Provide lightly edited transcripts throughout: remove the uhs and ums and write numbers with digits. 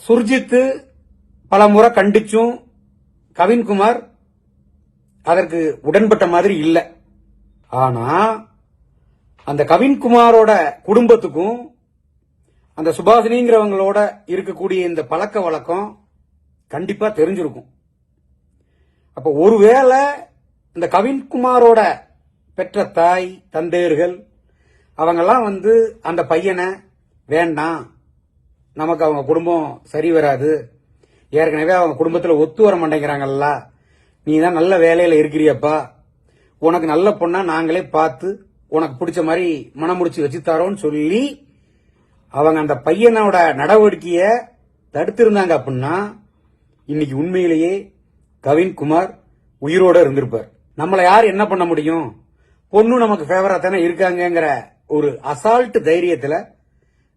சுர்ஜித் பல முறை கண்டிச்சும் கவின்குமார் அதற்கு உடன்பட்ட மாதிரி இல்லை. ஆனா அந்த கவின்குமாரோட குடும்பத்துக்கும் அந்த சுபாஷினிங்கிறவங்களோட இருக்கக்கூடிய இந்த பழக்க வழக்கம் கண்டிப்பா தெரிஞ்சிருக்கும். அப்ப ஒருவேளை இந்த கவின்குமாரோட பெற்ற தாய் தந்தையர்கள் அவங்கெல்லாம் அந்த பையனை வேண்டாம், நமக்கு அவங்க குடும்பம் சரி வராது, ஏற்கனவே அவங்க குடும்பத்தில் ஒத்து வர மாட்டேங்கிறாங்கல்ல, நீ தான் நல்ல வேலையில இருக்கிறியப்பா, உனக்கு நல்ல பொண்ணா நாங்களே பார்த்து உனக்கு பிடிச்ச மாதிரி மனம் முடிச்சு வச்சு தரோன்னு சொல்லி அவங்க அந்த பையனோட நடவடிக்கைய தடுத்திருந்தாங்க அப்படின்னா இன்னைக்கு உண்மையிலேயே கவின்குமார் உயிரோட இருந்திருப்பார். நம்மளை யார் என்ன பண்ண முடியும், பொண்ணு நமக்கு ஃபேவரா தானே இருக்காங்கிற ஒரு அசால்ட் தைரியத்துல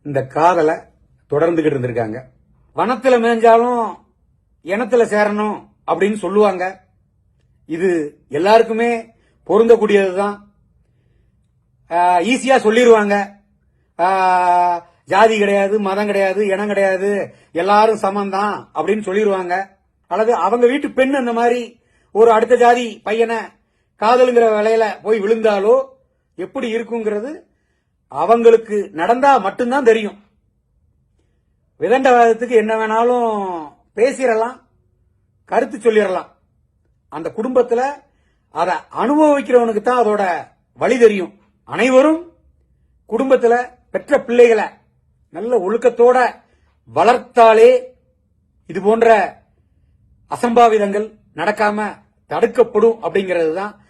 இந்த காதலை தொடர்ந்துகிட்டு இருந்திருக்காங்க. வனத்துல மேய்ஞ்சாலும் இனத்துல சேரணும் அப்படின்னு சொல்லுவாங்க. இது எல்லாருக்குமே பொருந்தக்கூடியதுதான். ஈஸியா சொல்லிடுவாங்க, ஜாதி கிடையாது, மதம் கிடையாது, இனம் கிடையாது, எல்லாரும் சமந்தான் அப்படின்னு சொல்லிடுவாங்க. அல்லது அவங்க வீட்டு பெண் அந்த மாதிரி ஒரு அடுத்த ஜாதி பையனை காதலுங்கிற வேலையில போய் விழுந்தாலோ எப்படி இருக்குங்கிறது அவங்களுக்கு நடந்தா மட்டும்தான் தெரியும். விதண்டவாதத்துக்கு என்ன வேணாலும் பேசிடலாம், கருத்து சொல்லிடலாம். அந்த குடும்பத்துல அதை அனுபவிக்கிறவனுக்கு தான் அதோட வழி தெரியும். அனைவரும் குடும்பத்துல பெற்ற பிள்ளைகளை நல்ல ஒழுக்கத்தோட வளர்த்தாலே இது போன்ற அசம்பாவிதங்கள் நடக்காம தடுக்கப்படும் அப்படிங்கிறது தான்